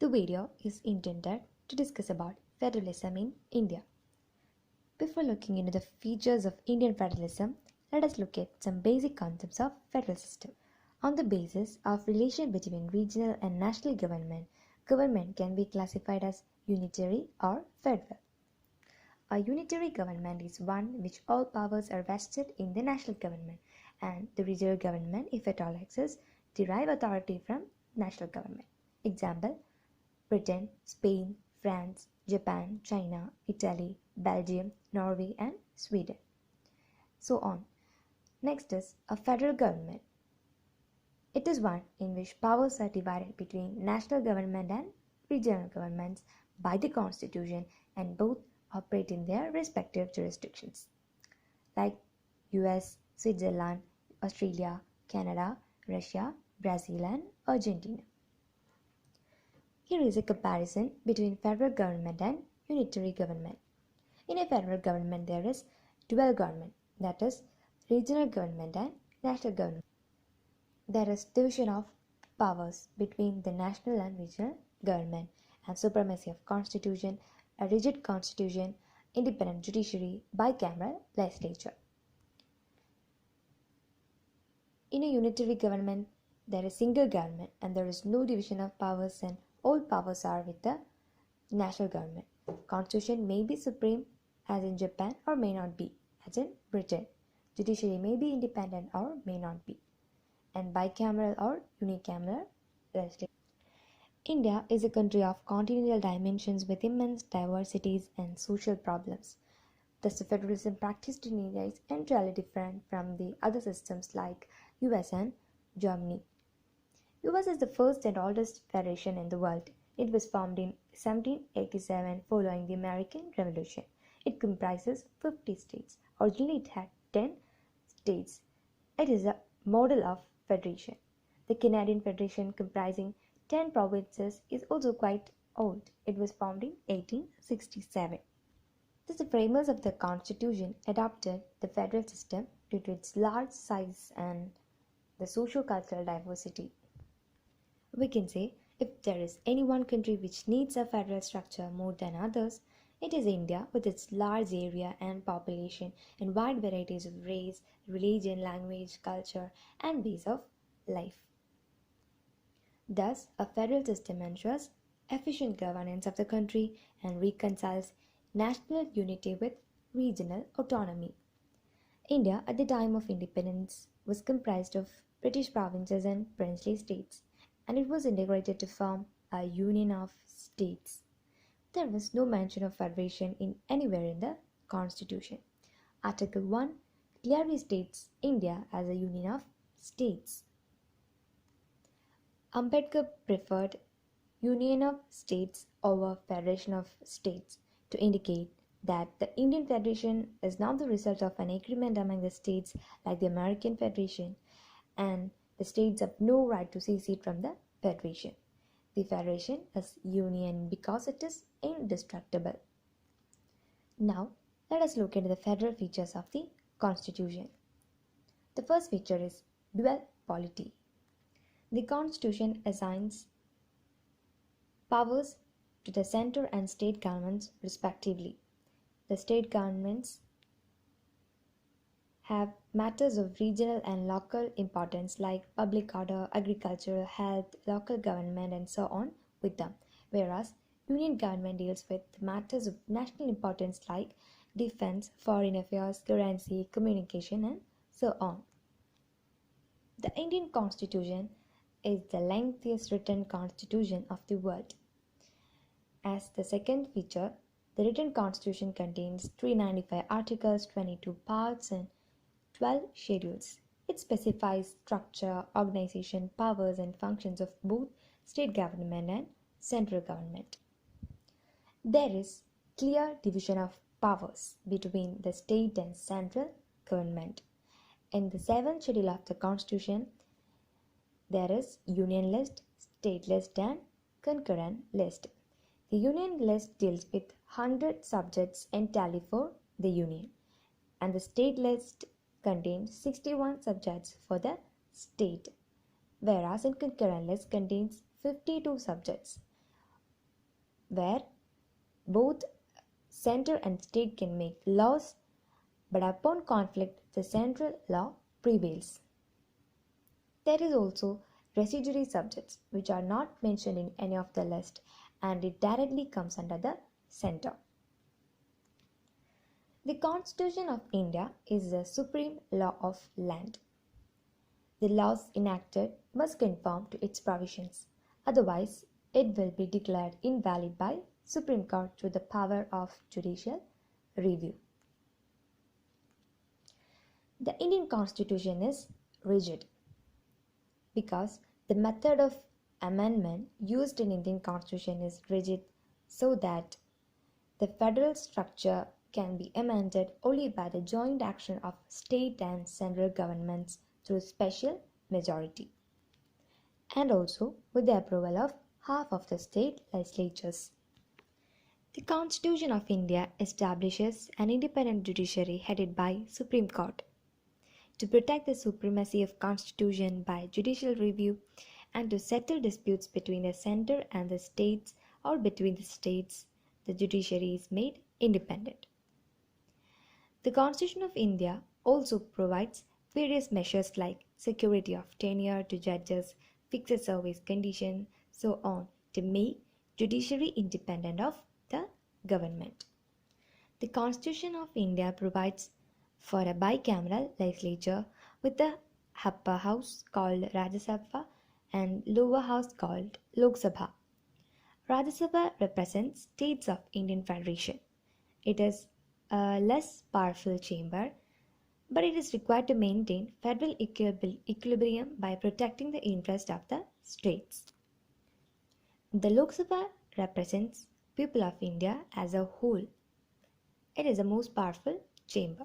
The video is intended to discuss about federalism in India. Before looking into the features of Indian federalism, let us look at some basic concepts of federal system. On the basis of relation between regional and national government can be classified as unitary or federal. A unitary government is one in which all powers are vested in the national government, and the regional government, if at all exists, derive authority from national government. Example: Britain, Spain, France, Japan, China, Italy, Belgium, Norway, and Sweden. So on. Next is a federal government. It is one in which powers are divided between national government and regional governments by the constitution, and both operate in their respective jurisdictions, like US, Switzerland, Australia, Canada, Russia, Brazil, and Argentina. Here is a comparison between federal government and unitary government. In a federal government, there is dual government, that is, regional government and national government. There is division of powers between the national and regional government, and supremacy of constitution, a rigid constitution, independent judiciary, bicameral legislature. In a unitary government, there is single government and there is no division of powers, and all powers are with the national government. Constitution may be supreme as in Japan or may not be as in Britain. Judiciary may be independent or may not be, and bicameral or unicameral legislature. India is a country of continental dimensions with immense diversities and social problems. Thus, the federalism practiced in India is entirely different from the other systems like US and Germany. US is the first and oldest federation in the world. It was formed in 1787 following the American Revolution. It comprises 50 states. Originally, it had 10 states. It is a model of federation. The Canadian Federation, comprising 10 provinces, is also quite old. It was formed in 1867. Thus, the framers of the Constitution adopted the federal system due to its large size and the socio-cultural diversity. We can say, if there is any one country which needs a federal structure more than others, it is India, with its large area and population and wide varieties of race, religion, language, culture, and ways of life. Thus, a federal system ensures efficient governance of the country and reconciles national unity with regional autonomy. India, at the time of independence, was comprised of British provinces and princely states, and it was integrated to form a union of states. There was no mention of federation anywhere in the Constitution. Article 1 clearly states India as a union of states. Ambedkar preferred union of states over federation of states to indicate that the Indian Federation is not the result of an agreement among the states like the American Federation, and the states have no right to secede from the Federation. The Federation is union because it is indestructible. Now, let us look into the federal features of the Constitution. The first feature is dual polity. The Constitution assigns powers to the center and state governments respectively. The state governments have matters of regional and local importance like public order, agriculture, health, local government, and so on with them, whereas union government deals with matters of national importance like defense, foreign affairs, currency, communication, and so on. The Indian Constitution is the lengthiest written constitution of the world. As the second feature, the written constitution contains 395 articles, 22 parts, and 12 schedules. It specifies structure, organization, powers, and functions of both state government and central government. There is clear division of powers between the state and central government. In the 7th schedule of the Constitution, there is union list, state list, and concurrent list. The union list deals with 100 subjects entirely for the union, and the state list contains 61 subjects for the state, whereas in concurrent list contains 52 subjects. where both center and state can make laws, but upon conflict, the central law prevails. There is also residuary subjects which are not mentioned in any of the list, and it directly comes under the center. The Constitution of India is the supreme law of land. The laws enacted must conform to its provisions, otherwise it will be declared invalid by Supreme Court through the power of judicial review. The Indian Constitution is rigid because the method of amendment used in Indian Constitution is rigid, so that the federal structure can be amended only by the joint action of state and central governments through special majority, and also with the approval of half of the state legislatures. The Constitution of India establishes an independent judiciary headed by Supreme Court to protect the supremacy of Constitution by judicial review and to settle disputes between the center and the states or between the states. The judiciary is made independent. The Constitution of India also provides various measures like security of tenure to judges, fixed service condition, so on, to make judiciary independent of the government. The Constitution of India provides for a bicameral legislature with the upper house called Rajya Sabha and lower house called Lok Sabha. Rajya Sabha represents states of Indian Federation. It is a less powerful chamber, but it is required to maintain federal equilibrium by protecting the interest of the states. The Lok Sabha represents people of India as a whole. It is the most powerful chamber.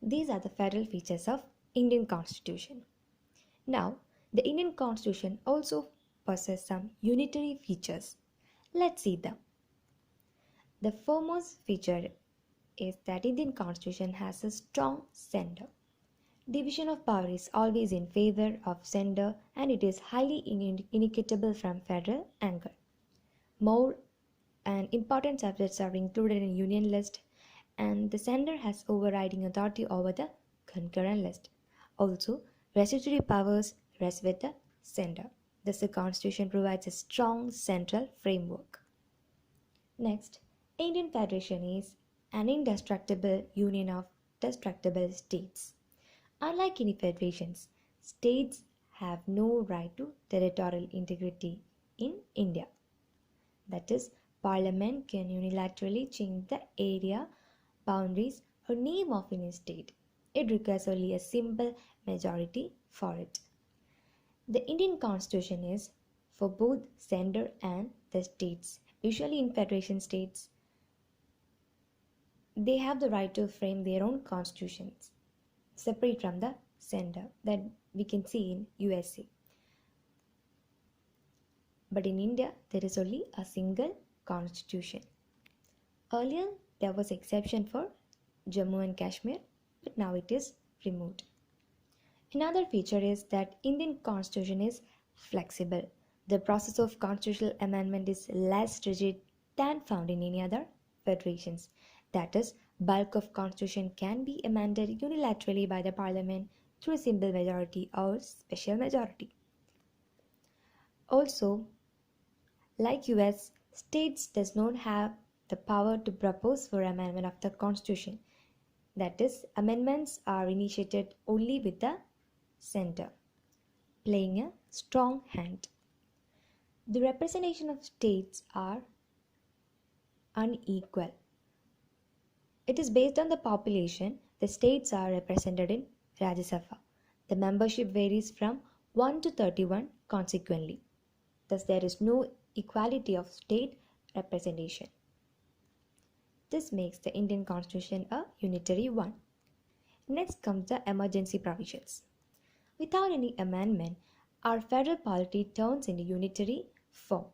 These are the federal features of Indian Constitution. Now, the Indian Constitution also possesses some unitary features. Let's see them. The foremost feature is that Indian Constitution has a strong center. Division of power is always in favor of center, and it is highly inequitable from federal angle. More and important subjects are included in union list, and the center has overriding authority over the concurrent list. Also, residuary powers rest with the center. Thus, the Constitution provides a strong central framework. Next, Indian Federation is an indestructible union of destructible states. Unlike any federations, states have no right to territorial integrity in India. That is, Parliament can unilaterally change the area, boundaries, or name of any state. It requires only a simple majority for it. The Indian Constitution is for both center and the states. Usually in federation states, they have the right to frame their own constitutions separate from the center that we can see in USA. But in India, there is only a single constitution. Earlier, there was exception for Jammu and Kashmir, but now it is removed. Another feature is that Indian Constitution is flexible. The process of constitutional amendment is less rigid than found in any other federations. That is, bulk of constitution can be amended unilaterally by the parliament through a simple majority or special majority. Also, like US, states does not have the power to propose for amendment of the constitution. That is, amendments are initiated only with the center, playing a strong hand. The representation of states are unequal. It is based on the population. The states are represented in Rajya Sabha. The membership varies from 1 to 31 consequently. Thus, there is no equality of state representation. This makes the Indian Constitution a unitary one. Next comes the emergency provisions. Without any amendment, our federal polity turns into unitary form.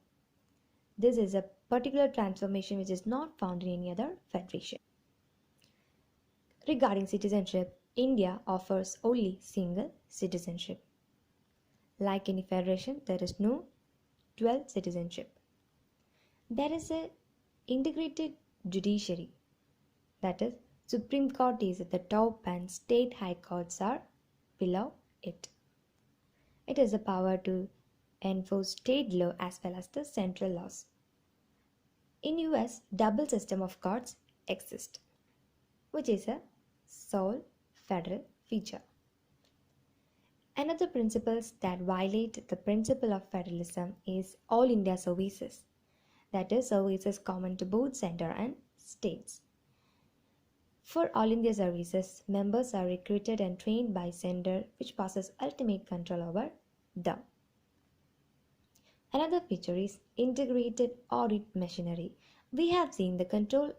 This is a particular transformation which is not found in any other federation. Regarding citizenship, India offers only single citizenship. Like any federation, there is no dual citizenship. There is a integrated judiciary, that is, Supreme Court is at the top and state high courts are below it. It has the power to enforce state law as well as the central laws. In US, double system of courts exist, which is a sole federal feature. Another principles that violate the principle of federalism is all India services, that is, services common to both center and states. For all India services, members are recruited and trained by center, which possesses ultimate control over them. Another feature is integrated audit machinery. We have seen the Controller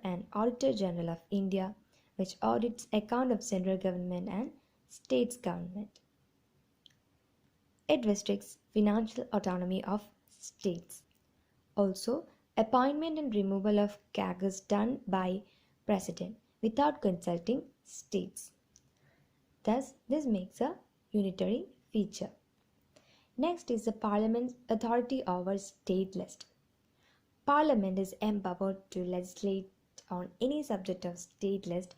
and Auditor General of India, which audits account of central government and states government. It restricts financial autonomy of states. Also, appointment and removal of CAG is done by President without consulting states. Thus, this makes a unitary feature. Next is the Parliament's authority over state list. Parliament is empowered to legislate on any subject of state list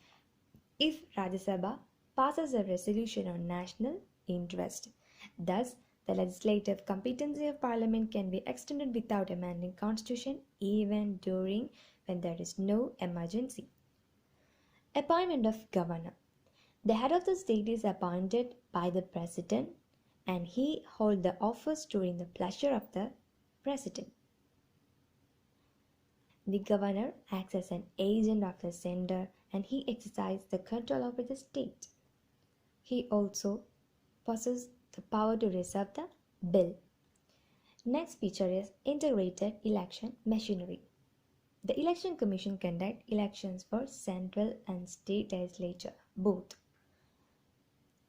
if Rajya Sabha passes a resolution on national interest. Thus, the legislative competency of Parliament can be extended without amending Constitution even during when there is no emergency. Appointment of Governor. The head of the state is appointed by the President and he holds the office during the pleasure of the President. The Governor acts as an agent of the center and he exercises the control over the state. He also possesses the power to reserve the bill. Next feature is integrated election machinery. The Election Commission conducts elections for central and state legislature both.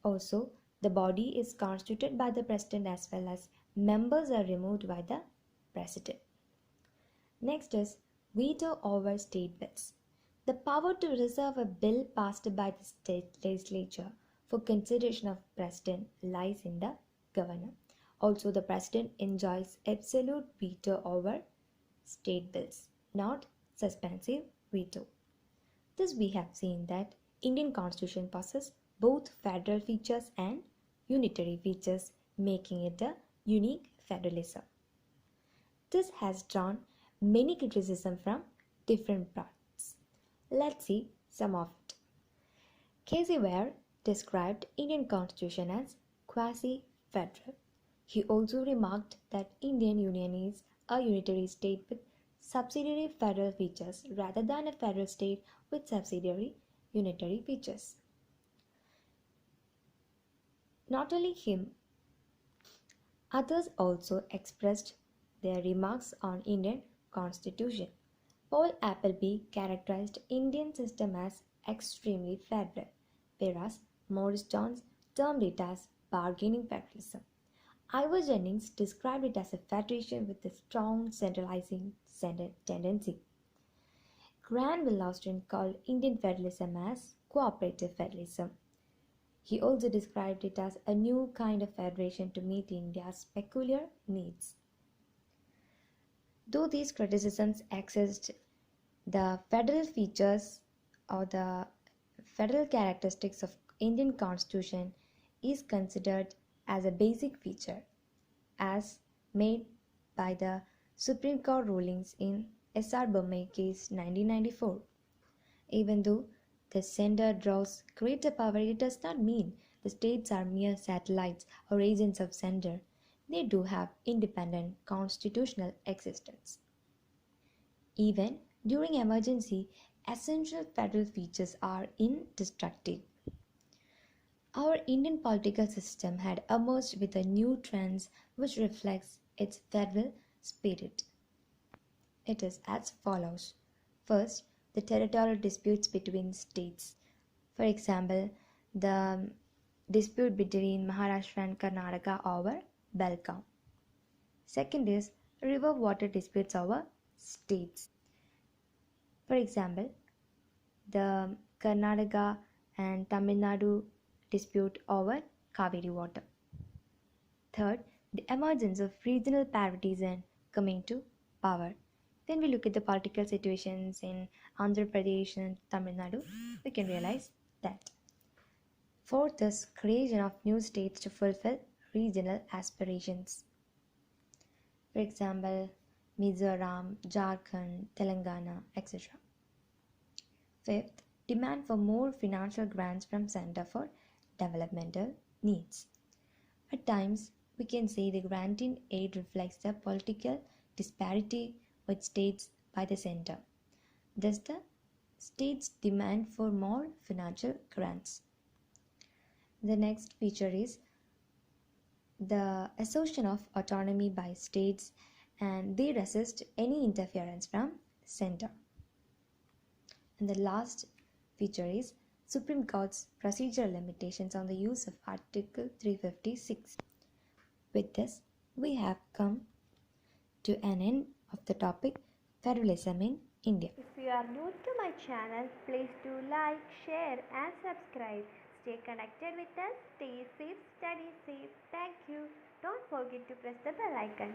Also, the body is constituted by the President as well as members are removed by the President. Next is veto over state bills. The power to reserve a bill passed by the state legislature for consideration of President lies in the Governor. Also, the President enjoys absolute veto over state bills, not suspensive veto. Thus, we have seen that Indian Constitution possesses both federal features and unitary features, making it a unique federalism. This has drawn many criticisms from different parts. Let's see some of it. K.C. Ware described Indian Constitution as quasi-federal. He also remarked that Indian Union is a unitary state with subsidiary federal features rather than a federal state with subsidiary unitary features. Not only him, others also expressed their remarks on Indian Constitution. Paul Appleby characterized Indian system as extremely federal, whereas Morris Jones termed it as bargaining federalism. Ivor Jennings described it as a federation with a strong centralizing tendency. Granville Austin called Indian federalism as cooperative federalism. He also described it as a new kind of federation to meet India's peculiar needs. Though these criticisms exist, the federal features or the federal characteristics of Indian Constitution is considered as a basic feature as made by the Supreme Court rulings in S.R. Bommai case 1994. Even though the center draws greater power, it does not mean the states are mere satellites or agents of center. They do have independent constitutional existence. Even during emergency, essential federal features are indestructible. Our Indian political system had emerged with a new trend which reflects its federal spirit. It is as follows. First, the territorial disputes between states. For example, the dispute between Maharashtra and Karnataka over Belgaum. Second is river water disputes over states. For example, the Karnataka and Tamil Nadu dispute over Kaveri water. Third, the emergence of regional parties and coming to power. Then we look at the political situations in Andhra Pradesh and Tamil Nadu. We can realize that. Fourth is creation of new states to fulfill regional aspirations. For example, Mizoram, Jharkhand, Telangana, etc. Fifth, demand for more financial grants from Center for Developmental Needs. At times, we can say the granting aid reflects the political disparity with states by the center. Thus, the states demand for more financial grants. The next feature is the assertion of autonomy by states, and they resist any interference from center. And the last feature is Supreme Court's procedural limitations on the use of Article 356. With this, we have come to an end of the topic Federalism in India. If you are new to my channel, please do like, share and subscribe. Stay connected with us. Stay safe, study safe. Thank you. Don't forget to press the bell icon.